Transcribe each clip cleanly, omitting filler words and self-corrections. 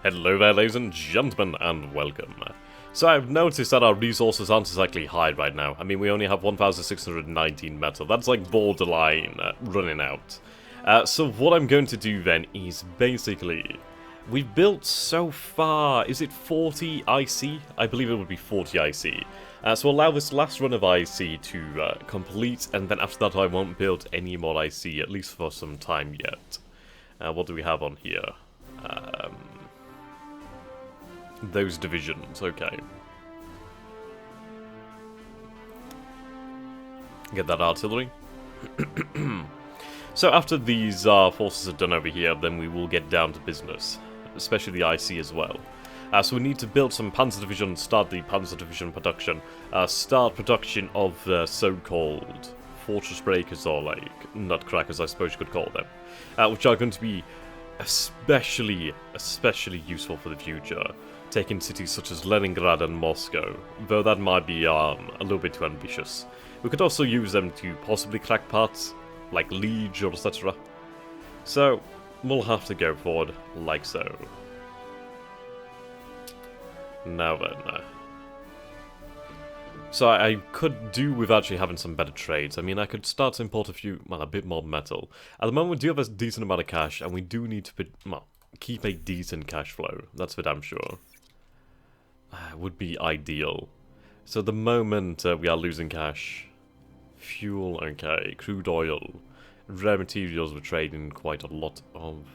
Hello there, ladies and gentlemen, and welcome. So I've noticed that our resources aren't exactly high right now. I mean, we only have 1,619 metal. That's like borderline running out. So what I'm going to do then is basically... We've built so far, is it 40 IC? I believe it would be 40 IC. So allow this last run of IC to complete, and then after that I won't build any more IC, at least for some time yet. What do we have on here? Those divisions, okay. Get that artillery. So after these forces are done over here, then we will get down to business. Especially the IC as well. So we need to build some Panzer Division, start the Panzer Division production. Start production of so-called Fortress Breakers, or like Nutcrackers I suppose you could call them. Which are going to be especially useful for the future. Taking cities such as Leningrad and Moscow, though that might be a little bit too ambitious. We could also use them to possibly crack parts, like Liege or etc. So, we'll have to go forward like so. Now then. So I could do with actually having some better trades. I mean, I could start to import a bit more metal. At the moment we do have a decent amount of cash, and we do need to keep a decent cash flow. That's for damn sure. Would be ideal. So the moment we are losing cash, fuel, okay, crude oil, rare materials we're trading quite a lot of.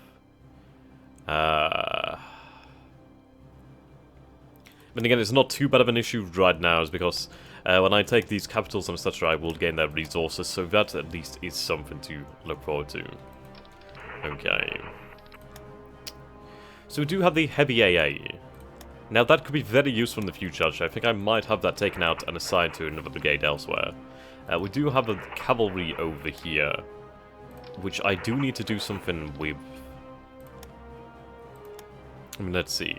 But again, it's not too bad of an issue right now, is because when I take these capitals and etc., I will gain their resources, so that at least is something to look forward to. Okay. So we do have the heavy AA. Now that could be very useful in the future, actually. I think I might have that taken out and assigned to another brigade elsewhere. We do have the cavalry over here, which I do need to do something with. I mean, let's see.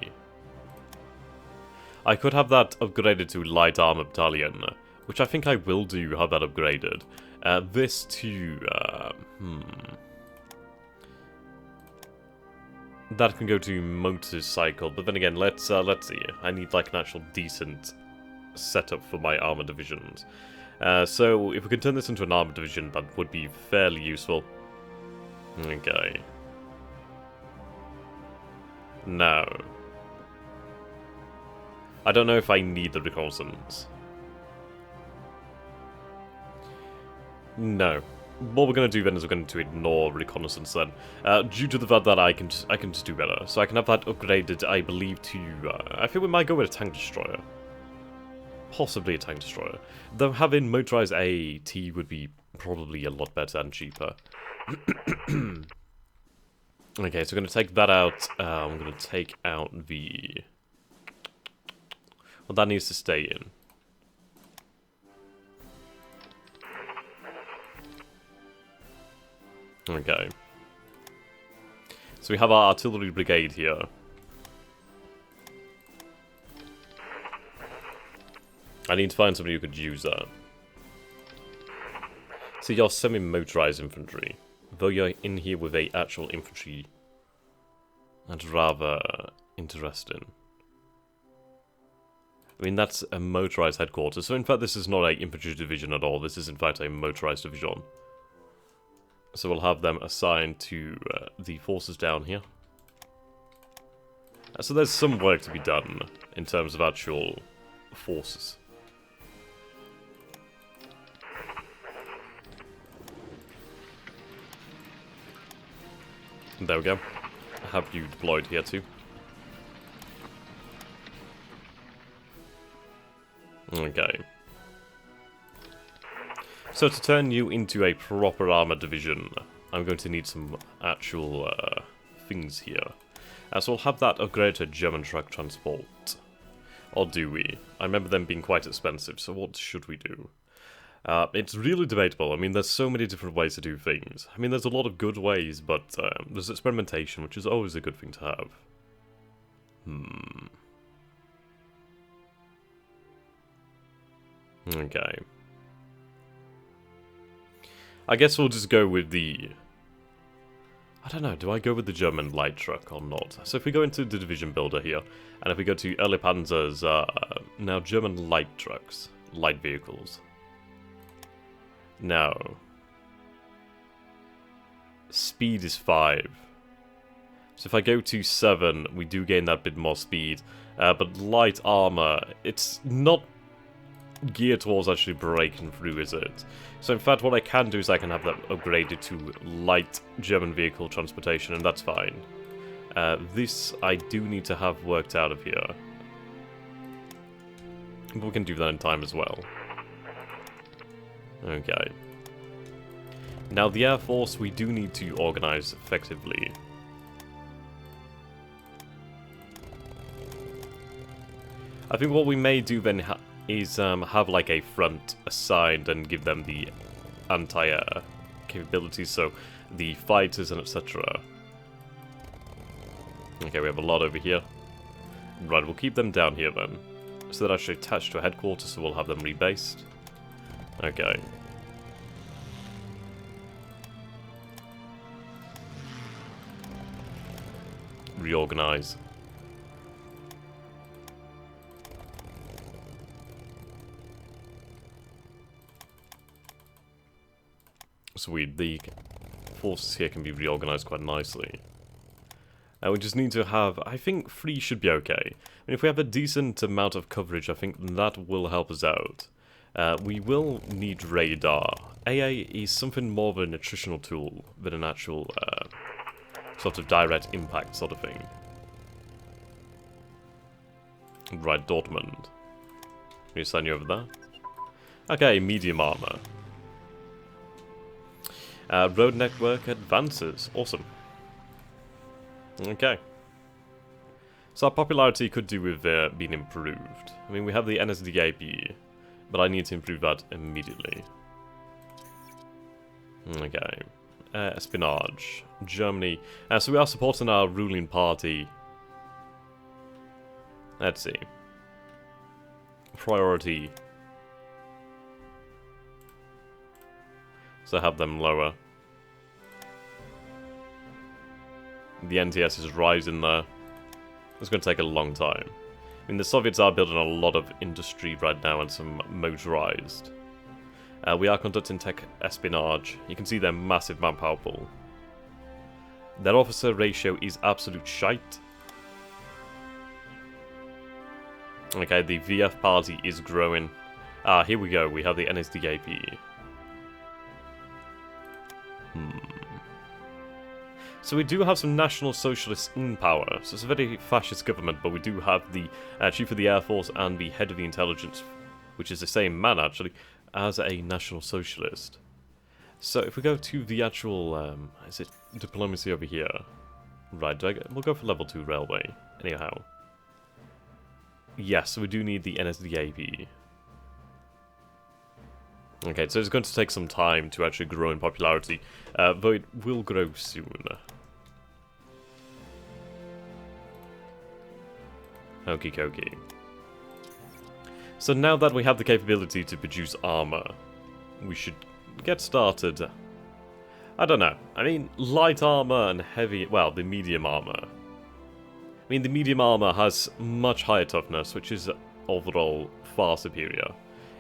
I could have that upgraded to light armor battalion, which I think I will do have that upgraded. This to, that can go to motorcycle, but then again, let's see. I need like an actual decent setup for my armor divisions. So if we can turn this into an armor division, that would be fairly useful. Okay. Now, I don't know if I need the reconnaissance. No. What we're going to do then is we're going to ignore reconnaissance then, due to the fact that I can just do better. So I can have that upgraded, I believe, to, I think we might go with a tank destroyer. Possibly a tank destroyer. Though having motorized AAT would be probably a lot better and cheaper. Okay, so we're going to take that out. I'm going to take out the... Well, that needs to stay in. Okay. So we have our artillery brigade here. I need to find somebody who could use that. So you're semi-motorized infantry. Though you're in here with a actual infantry. That's rather interesting. I mean, that's a motorized headquarters. So in fact, this is not an infantry division at all. This is in fact a motorized division. So we'll have them assigned to the forces down here. So there's some work to be done in terms of actual forces. There we go. I have you deployed here too. Okay. So to turn you into a proper armor division, I'm going to need some actual things here. So we'll have that upgraded to German truck transport. Or do we? I remember them being quite expensive, so what should we do? It's really debatable. I mean, there's so many different ways to do things. I mean, there's a lot of good ways, but there's experimentation, which is always a good thing to have. Okay. I guess we'll just go with the I don't know, do I go with the German light truck or not? So if we go into the division builder here, and if we go to early Panzers, now German light trucks, light vehicles. Now, speed is 5. So if I go to 7, we do gain that bit more speed. But light armor, it's not geared towards actually breaking through, is it? So in fact, what I can do is I can have that upgraded to light German vehicle transportation, and that's fine. This I do need to have worked out of here. But we can do that in time as well. Okay. Now the Air Force, we do need to organize effectively. I think what we may do then is have like a front assigned and give them the anti-air capabilities, so the fighters and etc. Okay, we have a lot over here. Right, we'll keep them down here then. So they're actually attached to a headquarters, so we'll have them rebased. Okay. Reorganize. Sweet, the forces here can be reorganized quite nicely. We just need to have, I think 3 should be okay. I mean, if we have a decent amount of coverage, I think that will help us out. We will need radar. AA is something more of a nutritional tool than an actual sort of direct impact sort of thing. Right, Dortmund. Can you send you over there? Okay, medium armor. Road network advances. Awesome. Okay. So our popularity could do with being improved. I mean, we have the NSDAP, but I need to improve that immediately. Okay. Espionage. Germany. So we are supporting our ruling party. Let's see. Priority. So have them lower. The NTS is rising there. It's going to take a long time. I mean, the Soviets are building a lot of industry right now and some motorized. We are conducting tech espionage. You can see their massive manpower pool. Their officer ratio is absolute shite. Okay, the VF party is growing. Ah, here we go. We have the NSDAP. So we do have some National Socialists in power. So it's a very fascist government, but we do have the Chief of the Air Force and the Head of the Intelligence, which is the same man actually, as a National Socialist. So if we go to the actual, is it diplomacy over here? Right, we'll go for level 2 railway, anyhow. Yes, we do need the NSDAP. Okay, so it's going to take some time to actually grow in popularity, though it will grow soon. Okie dokie. So now that we have the capability to produce armor, we should get started. I don't know. I mean, light armor and heavy, well, the medium armor. I mean, the medium armor has much higher toughness, which is overall far superior.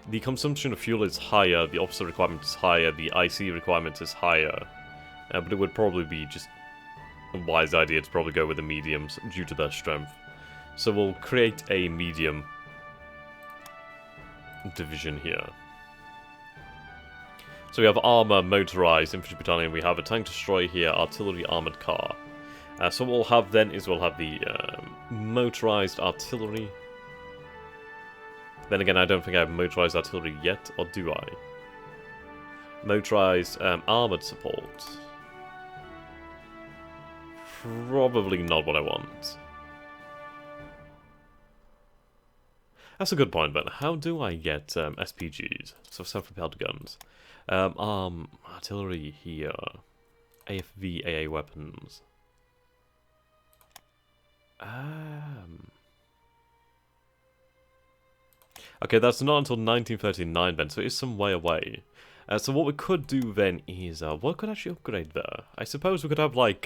The consumption of fuel is higher, the officer requirement is higher, the IC requirement is higher. But it would probably be just a wise idea to probably go with the mediums due to their strength. So we'll create a medium division here. So we have armor, motorized, infantry battalion, we have a tank destroyer here, artillery, armored car. So what we'll have then is we'll have the motorized artillery. Then again, I don't think I have motorized artillery yet, or do I? Motorized armored support. Probably not what I want. That's a good point, but how do I get SPGs, so self-propelled guns? Artillery here. AFV, AA weapons. Okay, that's not until 1939 then, so it is some way away. So what we could do then is, what could actually upgrade there? I suppose we could have like,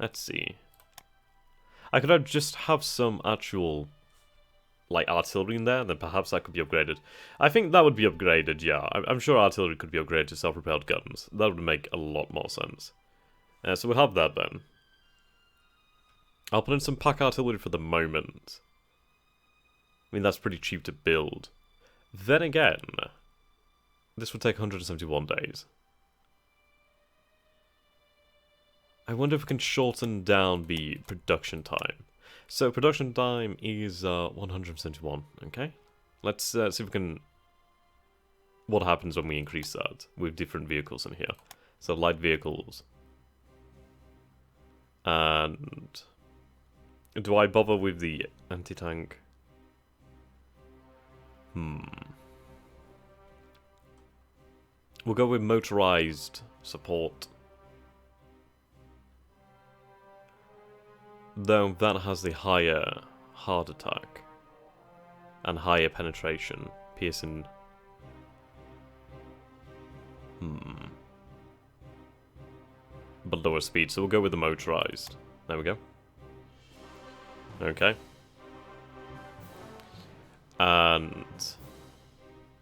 let's see. I could just have some actual, like, artillery in there, then perhaps that could be upgraded. I think that would be upgraded, yeah. I'm sure artillery could be upgraded to self-propelled guns. That would make a lot more sense. So we'll have that then. I'll put in some pack artillery for the moment. I mean, that's pretty cheap to build. Then again, this would take 171 days. I wonder if we can shorten down the production time. So production time is 171, okay? Let's see if we can... what happens when we increase that with different vehicles in here. So light vehicles. And... do I bother with the anti-tank? We'll go with motorized support. Though that has the higher hard attack. And higher penetration. Piercing. But lower speed, so we'll go with the motorized. There we go. Okay. And...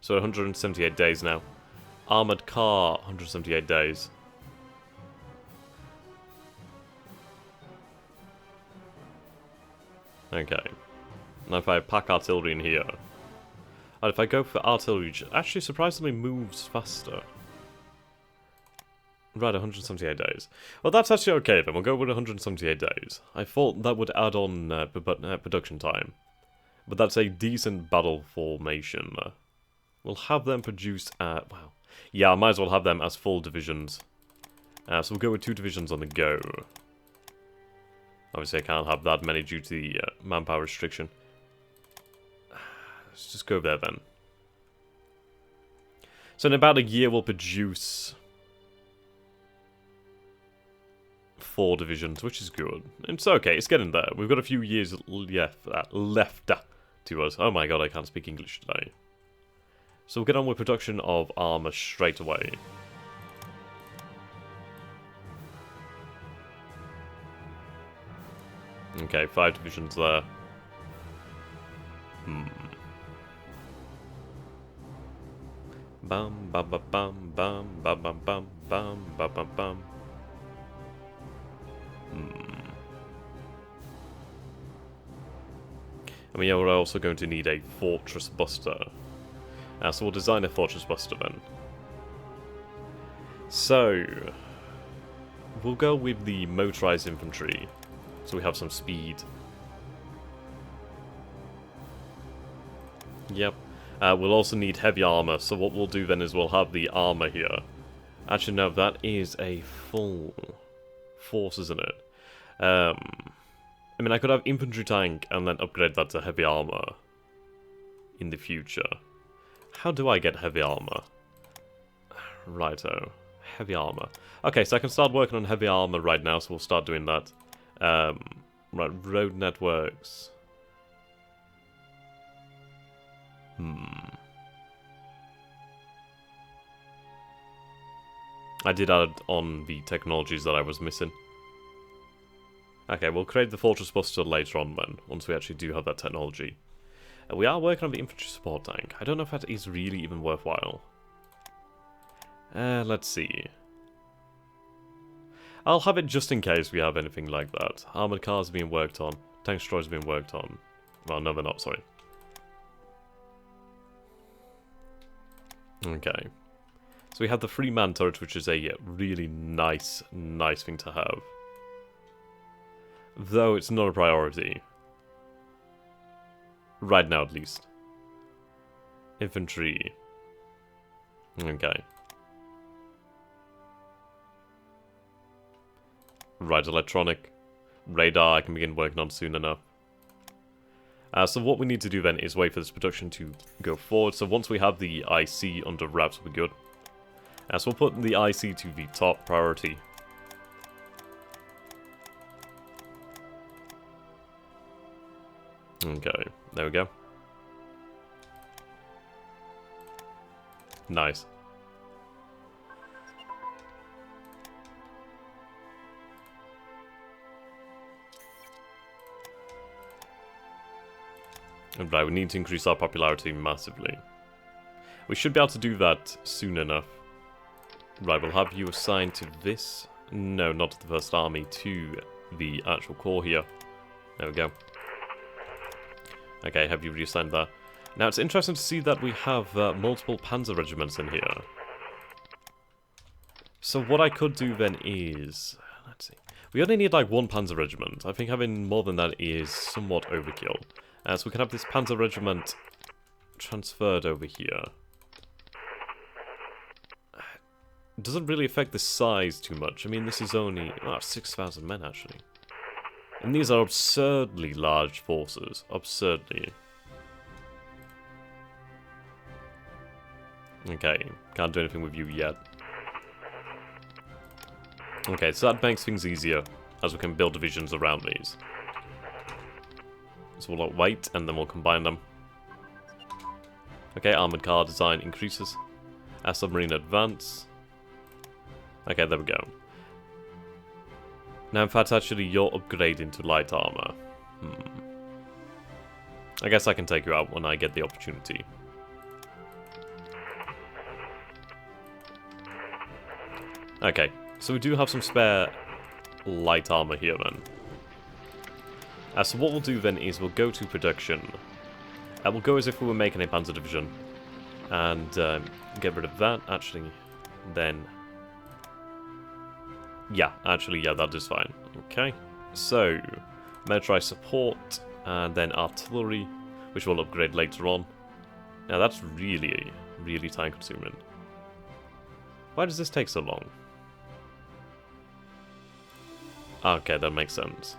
so 178 days now. Armored car, 178 days. Okay. Now if I pack artillery in here... and if I go for artillery, which actually surprisingly moves faster. Right, 178 days. Well, that's actually okay then. We'll go with 178 days. I thought that would add on production time. But that's a decent battle formation. We'll have them produced at... wow. Yeah, I might as well have them as full divisions. So we'll go with 2 divisions on the go. Obviously, I can't have that many due to the manpower restriction. Let's just go there then. So in about a year, we'll produce 4 divisions, which is good. It's okay, it's getting there. We've got a few years left to us. Oh my god, I can't speak English today. So we'll get on with production of armor straight away. Okay, 5 divisions there. Bum bum bum bum bum bum bum bum bum bum bum bum. I mean, yeah, we're also going to need a fortress buster. So we'll design a fortress buster then. So, we'll go with the motorized infantry, so we have some speed. Yep. We'll also need heavy armor, so what we'll do then is we'll have the armor here. Actually, no, that is a full force, isn't it? I mean, I could have infantry tank and then upgrade that to heavy armor in the future. How do I get heavy armor? Righto. Heavy armor. Okay, so I can start working on heavy armor right now, so we'll start doing that. Right, road networks. I did add on the technologies that I was missing. Okay, we'll create the Fortress Buster later on then, once we actually do have that technology. We are working on the infantry support tank. I don't know if that is really even worthwhile. Let's see. I'll have it just in case we have anything like that. Armored cars being worked on. Tank destroyers being worked on. Well, no, they're not, sorry. Okay. So we have the 3-man turret, which is a really nice thing to have. Though it's not a priority. Right now, at least. Infantry. Okay. Right, electronic. Radar I can begin working on soon enough. So what we need to do then is wait for this production to go forward. So once we have the IC under wraps, we'll be good. So we'll put the IC to the top priority. Okay, there we go. Nice. Right, we need to increase our popularity massively. We should be able to do that soon enough. Right, we'll have you assigned to this. No, not to the First Army, to the actual core here. There we go. Okay, have you reassigned that? Now, it's interesting to see that we have multiple panzer regiments in here. So what I could do then is... Let's see. We only need like one panzer regiment. I think having more than that is somewhat overkill. So we can have this panzer regiment transferred over here. It doesn't really affect the size too much. I mean, this is only 6,000 men, actually. And these are absurdly large forces. Absurdly. Okay, can't do anything with you yet. Okay, so that makes things easier, as we can build divisions around these. So we'll wait, and then we'll combine them. Okay, armoured car design increases. Our submarine advance. Okay, there we go. Now, in fact, actually, you're upgrading to light armor. I guess I can take you out when I get the opportunity. Okay, so we do have some spare light armor here, then. So what we'll do, then, is we'll go to production. We'll go as if we were making a panzer division. And get rid of that, actually. Then... yeah, actually, yeah, that is fine. Okay, so military support, and then artillery, which we'll upgrade later on. Now that's really, really time consuming. Why does this take so long? Okay, that makes sense.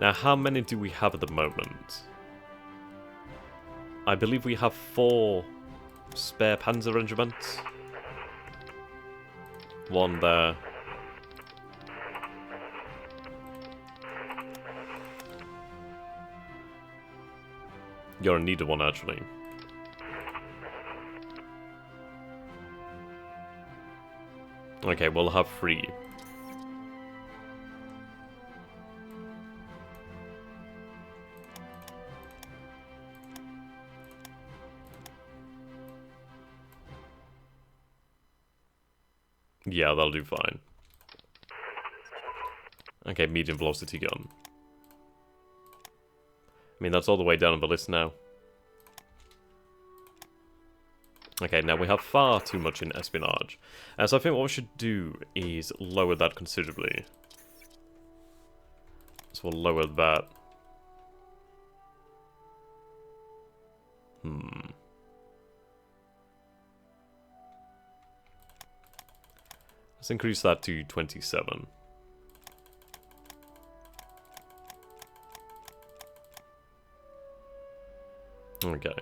Now, how many do we have at the moment? I believe we have 4 spare panzer regiments. 1 there. You're in need of one, actually. Okay, we'll have 3. Yeah, that'll do fine. Okay, medium velocity gun. I mean, that's all the way down on the list now. Okay, now we have far too much in espionage. So I think what we should do is lower that considerably. So we'll lower that. Let's increase that to 27. Okay.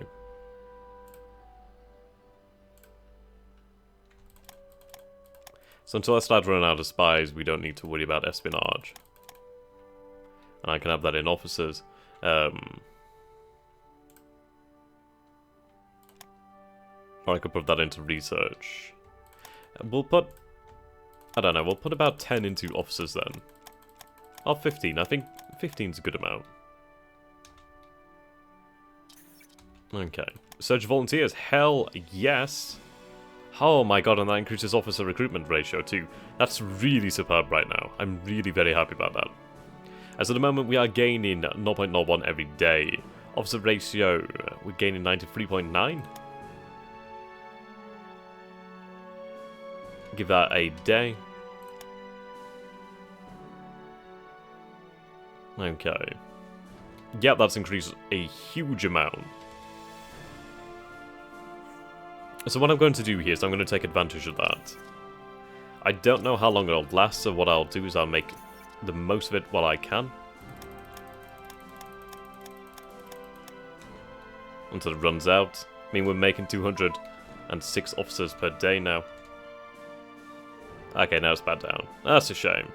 So until I start running out of spies, we don't need to worry about espionage. And I can have that in officers. Or I could put that into research. We'll put... I don't know, we'll put about 10 into officers then. Or 15, I think 15's a good amount. Okay. Search volunteers, hell yes! Oh my god, and that increases officer recruitment ratio too. That's really superb right now. I'm really very happy about that. As at the moment we are gaining 0.01 every day. Officer ratio, we're gaining 93.9. Give that a day. Okay. Yeah, that's increased a huge amount. So what I'm going to do here is I'm going to take advantage of that. I don't know how long it'll last, so what I'll do is I'll make the most of it while I can. Until it runs out. I mean, we're making 206 officers per day now. Okay, now it's back down. That's a shame.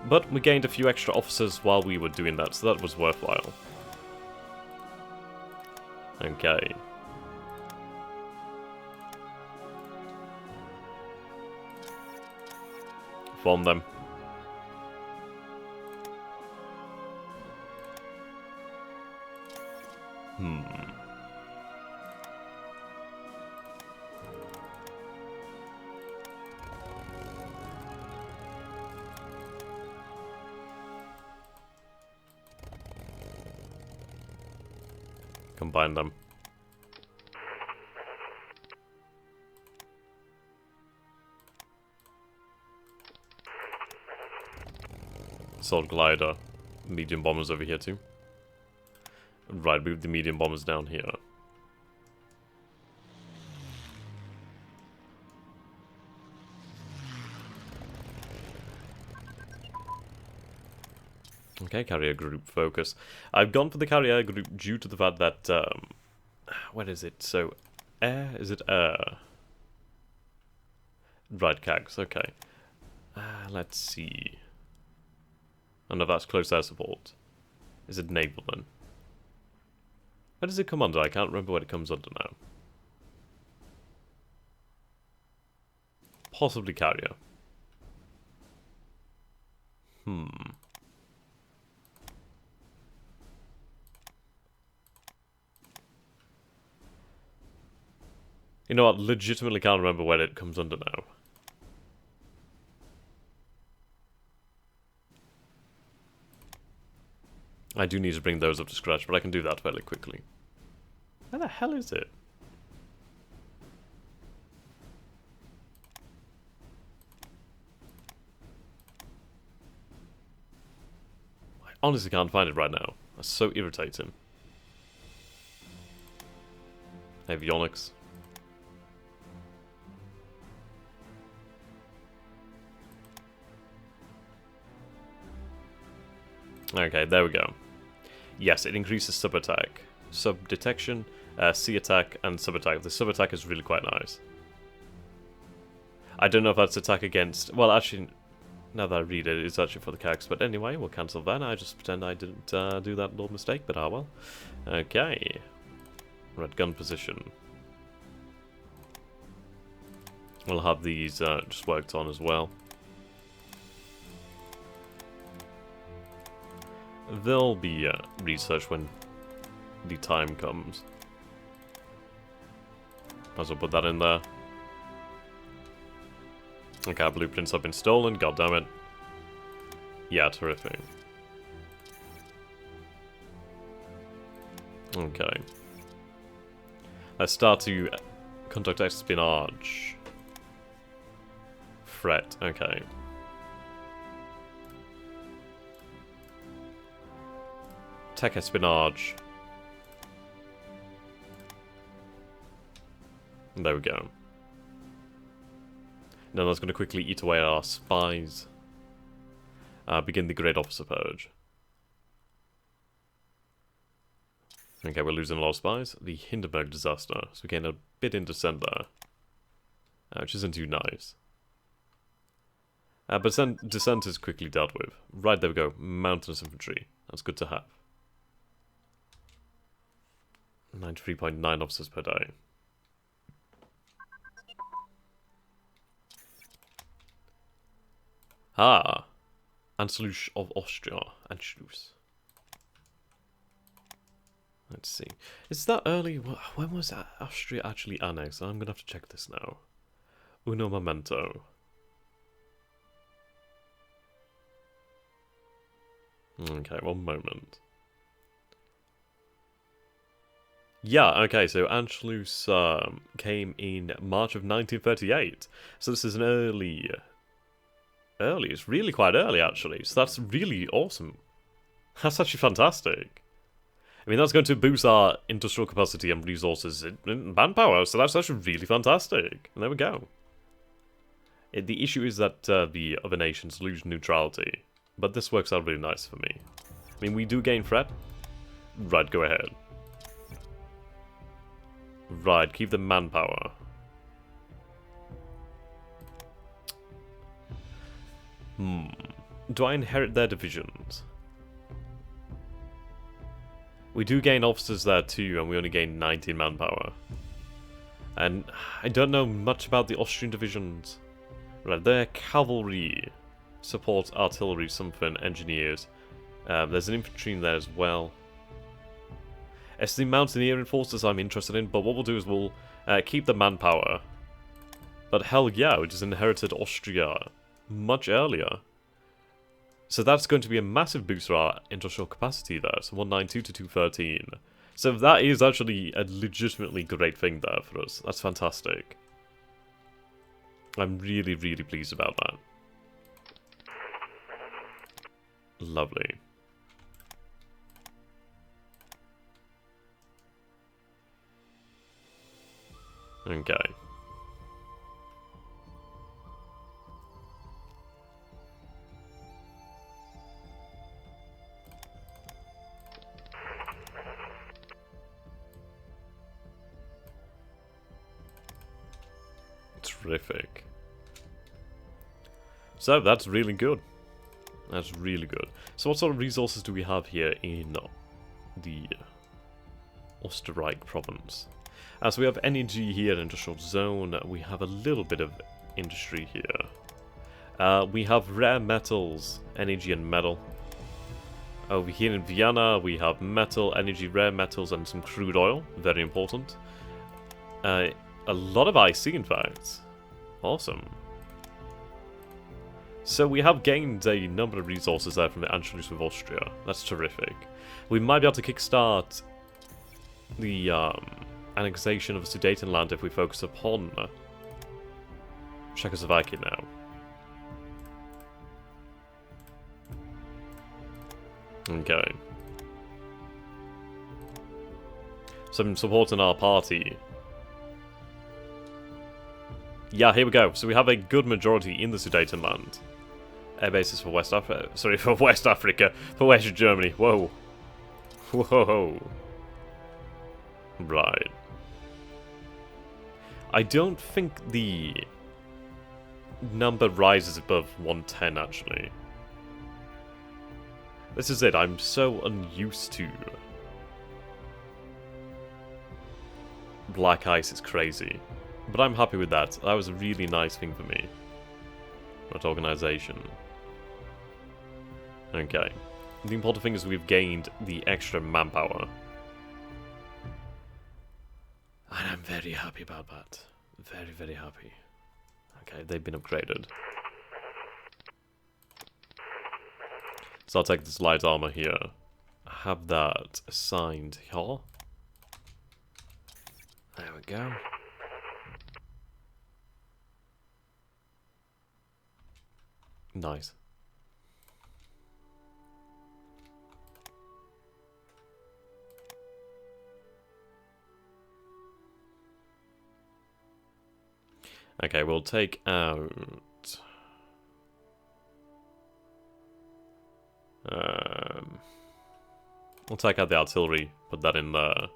But we gained a few extra officers while we were doing that, so that was worthwhile. Okay. Form them. Combine them. Assault glider. Medium bombers over here too. Right, move the medium bombers down here. Okay, carrier group focus. I've gone for the carrier group due to the fact that, what is it? So, air? Is it air? Right, CAGs, okay. Let's see. Oh no, that's close air support. Is it naval then? What does it come under? I can't remember what it comes under now. Possibly carrier. You know what? Legitimately can't remember what it comes under now. I do need to bring those up to scratch, but I can do that fairly quickly. Where the hell is it? I honestly can't find it right now. That's so irritating. Avionics. Okay, there we go. Yes, it increases sub-attack. Sub-detection, C-attack, and sub-attack. The sub-attack is really quite nice. I don't know if that's attack against... Well, actually, now that I read it, it's actually for the CAGs. But anyway, we'll cancel that. I just pretend I didn't do that little mistake, but ah well. Okay. We're at gun position. We'll have these just worked on as well. There'll be research when the time comes. Might as well put that in there. Okay, our blueprints have been stolen, god damn it. Yeah, terrific. Okay. Let's start to conduct espionage. Threat, okay. Tech espionage. There we go. Now that's going to quickly eat away at our spies. Begin the Great Officer Purge. Okay, we're losing a lot of spies. The Hindenburg disaster. So we gain a bit in December. Which isn't too nice. But descent is quickly dealt with. Right, there we go. Mountainous infantry. That's good to have. 93.9 officers per day. Ah! Anschluss of Austria. Anschluss. Let's see. Is that early? When was Austria actually annexed? I'm gonna have to check this now. Uno momento. Okay, one moment. Yeah, okay, so Anschluss came in March of 1938. So this is an early, it's really quite early actually. So that's really awesome. That's actually fantastic. I mean, that's going to boost our industrial capacity and resources in manpower, so that's actually really fantastic. And there we go. The issue is that the other nations lose neutrality, but this works out really nice for me. I mean, we do gain threat. Right, go ahead. Right, keep the manpower. Do I inherit their divisions? We do gain officers there too, and we only gain 19 manpower. And I don't know much about the Austrian divisions. Right, their cavalry supports artillery, something, engineers. There's an infantry in there as well. It's the mountaineering forces I'm interested in, but what we'll do is we'll keep the manpower. But hell yeah, we just inherited Austria much earlier. So that's going to be a massive boost for our industrial capacity there. So 192 to 213. So that is actually a legitimately great thing there for us. That's fantastic. I'm really, really pleased about that. Lovely. Okay. Terrific. So that's really good. That's really good. So what sort of resources do we have here in the Österreich province? As we have energy here in industrial zone, we have a little bit of industry here. We have rare metals, energy and metal. Over here in Vienna, we have metal, energy, rare metals, and some crude oil. Very important. A lot of IC, in fact. Awesome. So we have gained a number of resources there from the Anschluss with Austria. That's terrific. We might be able to kickstart the annexation of Sudetenland if we focus upon Czechoslovakia now. Okay. Some support in our party. Yeah, here we go. So we have a good majority in the Sudetenland. Air bases for West Africa. Sorry, for West Africa. For West Germany. Whoa. Whoa. Right. I don't think the number rises above 110, actually. This is it. I'm so unused to black ice. It's crazy. But I'm happy with that. That was a really nice thing for me. That organization. Okay. The important thing is we've gained the extra manpower. And I'm very happy about that. Very, very happy. Okay, they've been upgraded. So I'll take this light armor here. Have that assigned here. There we go. Nice. Okay, we'll take out... we'll take out the artillery, put that in there.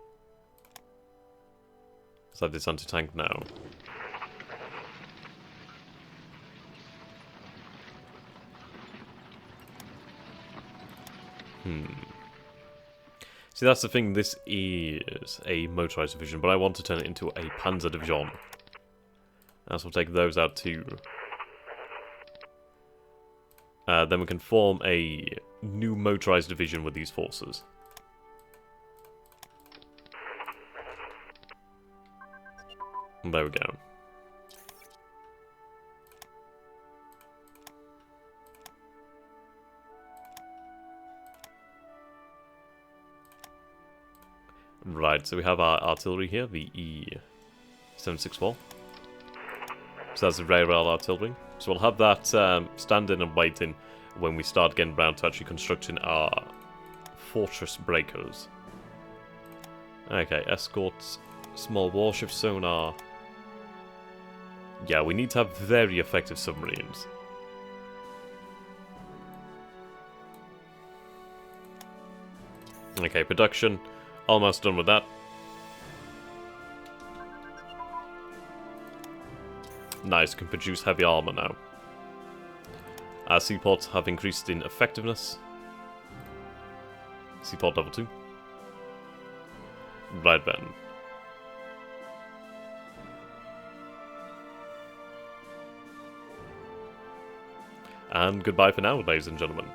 Let's have this anti-tank now. See, that's the thing, this is a motorized division, but I want to turn it into a panzer division. So we'll take those out too. Then we can form a new motorized division with these forces. And there we go. Right, so we have our artillery here, the E764. So that's the rail artillery. So we'll have that standing and waiting when we start getting around to actually constructing our fortress breakers. Okay, escorts, small warship sonar. Yeah, we need to have very effective submarines. Okay, production. Almost done with that. Nice, can produce heavy armor now. Our seaports have increased in effectiveness. Seaport level 2. Right then. And goodbye for now, ladies and gentlemen.